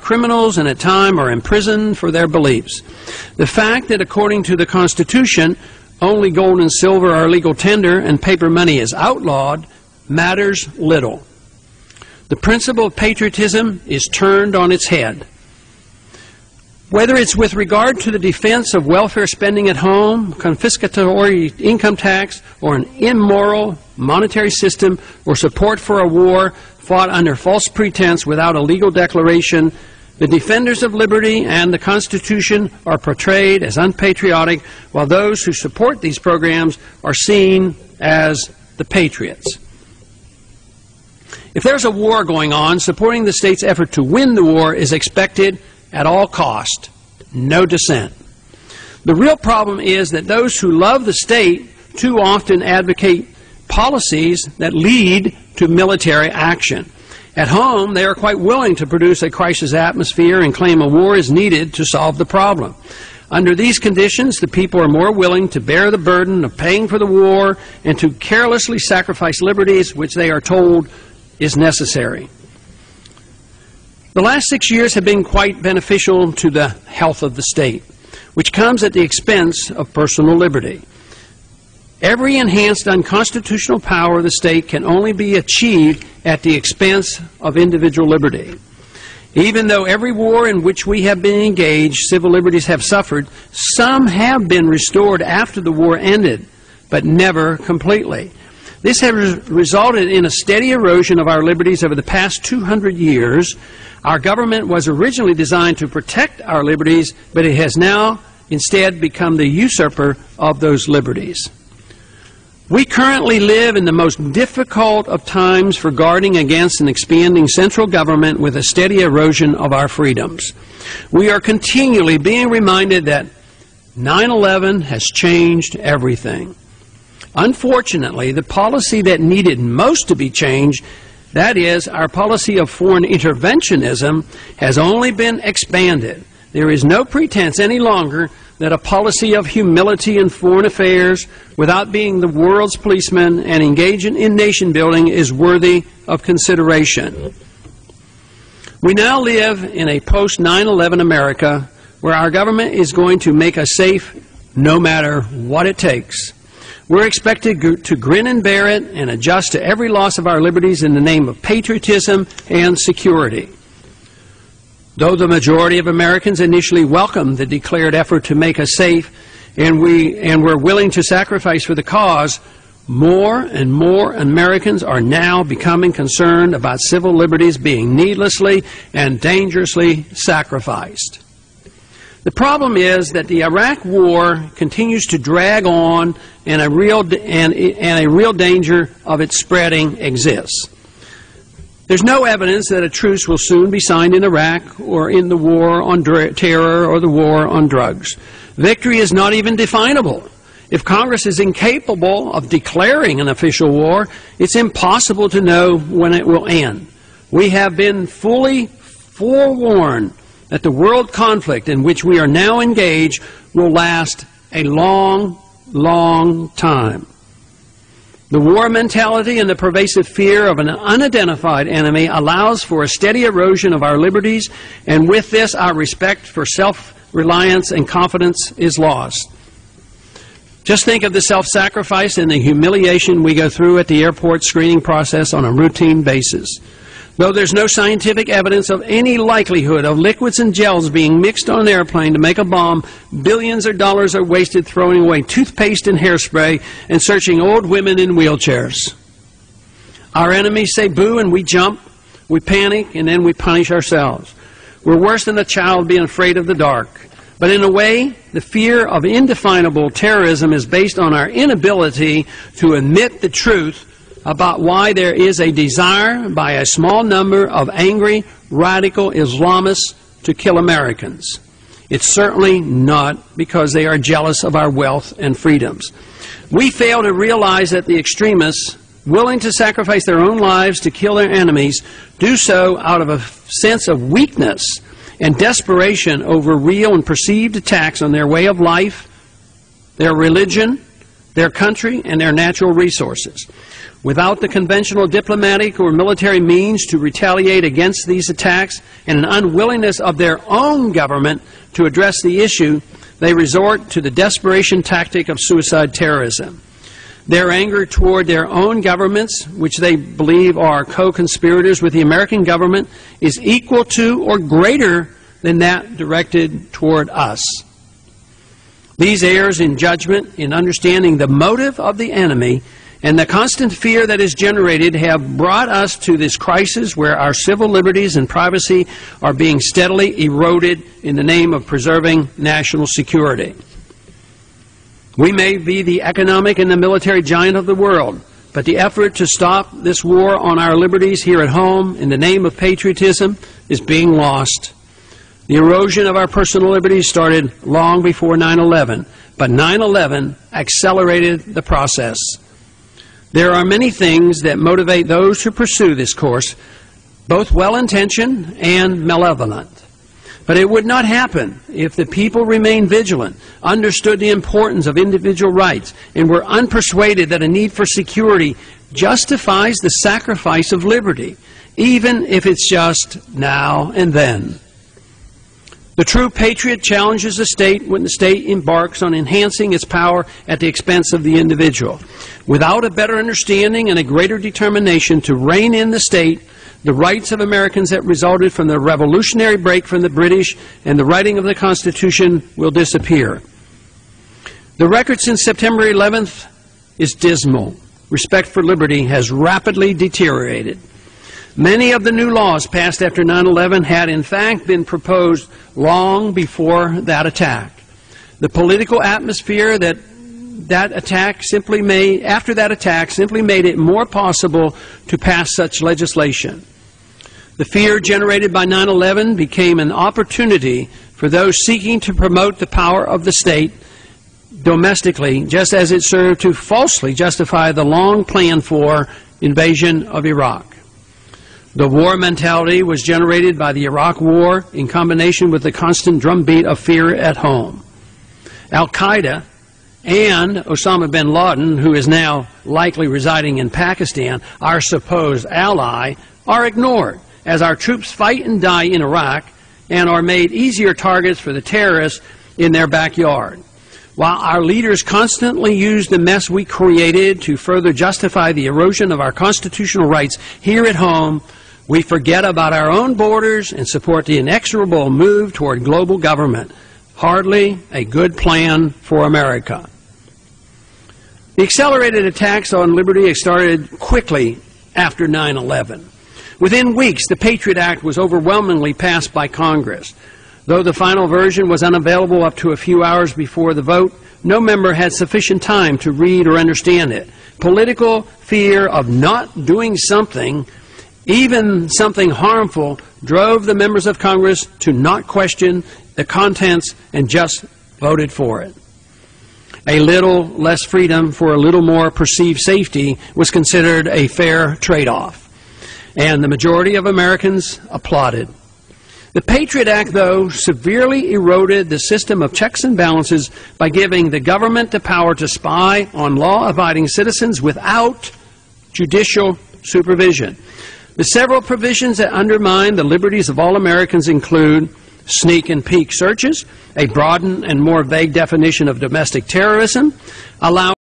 criminals and at times are imprisoned for their beliefs. The fact that according to the Constitution, only gold and silver are legal tender and paper money is outlawed matters little. The principle of patriotism is turned on its head. Whether it's with regard to the defense of welfare spending at home, confiscatory income tax, or an immoral monetary system, or support for a war fought under false pretense without a legal declaration, the defenders of liberty and the Constitution are portrayed as unpatriotic, while those who support these programs are seen as the patriots. If there's a war going on, supporting the state's effort to win the war is expected at all cost, no dissent. The real problem is that those who love the state too often advocate policies that lead to military action. At home, they are quite willing to produce a crisis atmosphere and claim a war is needed to solve the problem. Under these conditions, the people are more willing to bear the burden of paying for the war and to carelessly sacrifice liberties which they are told is necessary. The last 6 years have been quite beneficial to the health of the state, which comes at the expense of personal liberty. Every enhanced unconstitutional power of the state can only be achieved at the expense of individual liberty. Even though every war in which we have been engaged, civil liberties have suffered, some have been restored after the war ended, but never completely. This has resulted in a steady erosion of our liberties over the past 200 years. Our government was originally designed to protect our liberties, but it has now instead become the usurper of those liberties. We currently live in the most difficult of times for guarding against an expanding central government with a steady erosion of our freedoms. We are continually being reminded that 9/11 has changed everything. Unfortunately, the policy that needed most to be changed, that is, our policy of foreign interventionism, has only been expanded. There is no pretense any longer that a policy of humility in foreign affairs, without being the world's policeman and engaging in nation building, is worthy of consideration. We now live in a post-9/11 America where our government is going to make us safe no matter what it takes. We're expected to grin and bear it and adjust to every loss of our liberties in the name of patriotism and security. Though the majority of Americans initially welcomed the declared effort to make us safe and were willing to sacrifice for the cause, more and more Americans are now becoming concerned about civil liberties being needlessly and dangerously sacrificed. The problem is that the Iraq War continues to drag on and a real danger of its spreading exists. There's no evidence that a truce will soon be signed in Iraq or in the war on terror or the war on drugs. Victory is not even definable. If Congress is incapable of declaring an official war, it's impossible to know when it will end. We have been fully forewarned that the world conflict in which we are now engaged will last a long, long time. The war mentality and the pervasive fear of an unidentified enemy allows for a steady erosion of our liberties, and with this, our respect for self-reliance and confidence is lost. Just think of the self-sacrifice and the humiliation we go through at the airport screening process on a routine basis. Though there's no scientific evidence of any likelihood of liquids and gels being mixed on an airplane to make a bomb, billions of dollars are wasted throwing away toothpaste and hairspray and searching old women in wheelchairs. Our enemies say boo and we jump, we panic, and then we punish ourselves. We're worse than a child being afraid of the dark. But in a way, the fear of indefinable terrorism is based on our inability to admit the truth about why there is a desire by a small number of angry, radical Islamists to kill Americans. It's certainly not because they are jealous of our wealth and freedoms. We fail to realize that the extremists, willing to sacrifice their own lives to kill their enemies, do so out of a sense of weakness and desperation over real and perceived attacks on their way of life, their religion, their country, and their natural resources. Without the conventional diplomatic or military means to retaliate against these attacks and an unwillingness of their own government to address the issue, they resort to the desperation tactic of suicide terrorism. Their anger toward their own governments, which they believe are co-conspirators with the American government, is equal to or greater than that directed toward us. These errors in judgment, in understanding the motive of the enemy, and the constant fear that is generated have brought us to this crisis where our civil liberties and privacy are being steadily eroded in the name of preserving national security. We may be the economic and the military giant of the world, but the effort to stop this war on our liberties here at home in the name of patriotism is being lost. The erosion of our personal liberties started long before 9/11, but 9/11 accelerated the process. There are many things that motivate those who pursue this course, both well-intentioned and malevolent. But it would not happen if the people remained vigilant, understood the importance of individual rights, and were unpersuaded that a need for security justifies the sacrifice of liberty, even if it's just now and then. The true patriot challenges the state when the state embarks on enhancing its power at the expense of the individual. Without a better understanding and a greater determination to rein in the state, the rights of Americans that resulted from the revolutionary break from the British and the writing of the Constitution will disappear. The record since September 11th is dismal. Respect for liberty has rapidly deteriorated. Many of the new laws passed after 9/11 had in fact been proposed long before that attack. The political atmosphere after that attack simply made it more possible to pass such legislation. The fear generated by 9/11 became an opportunity for those seeking to promote the power of the state domestically, just as it served to falsely justify the long planned for invasion of Iraq. The war mentality was generated by the Iraq War in combination with the constant drumbeat of fear at home. Al-Qaeda and Osama bin Laden, who is now likely residing in Pakistan, our supposed ally, are ignored as our troops fight and die in Iraq and are made easier targets for the terrorists in their backyard. While our leaders constantly use the mess we created to further justify the erosion of our constitutional rights here at home, we forget about our own borders and support the inexorable move toward global government. Hardly a good plan for America. The accelerated attacks on liberty started quickly after 9/11. Within weeks, the Patriot Act was overwhelmingly passed by Congress. Though the final version was unavailable up to a few hours before the vote, no member had sufficient time to read or understand it. Political fear of not doing something, even something harmful, drove the members of Congress to not question the contents and just voted for it. A little less freedom for a little more perceived safety was considered a fair trade-off, and the majority of Americans applauded. The Patriot Act, though, severely eroded the system of checks and balances by giving the government the power to spy on law-abiding citizens without judicial supervision. The several provisions that undermine the liberties of all Americans include sneak and peek searches, a broadened and more vague definition of domestic terrorism, allowing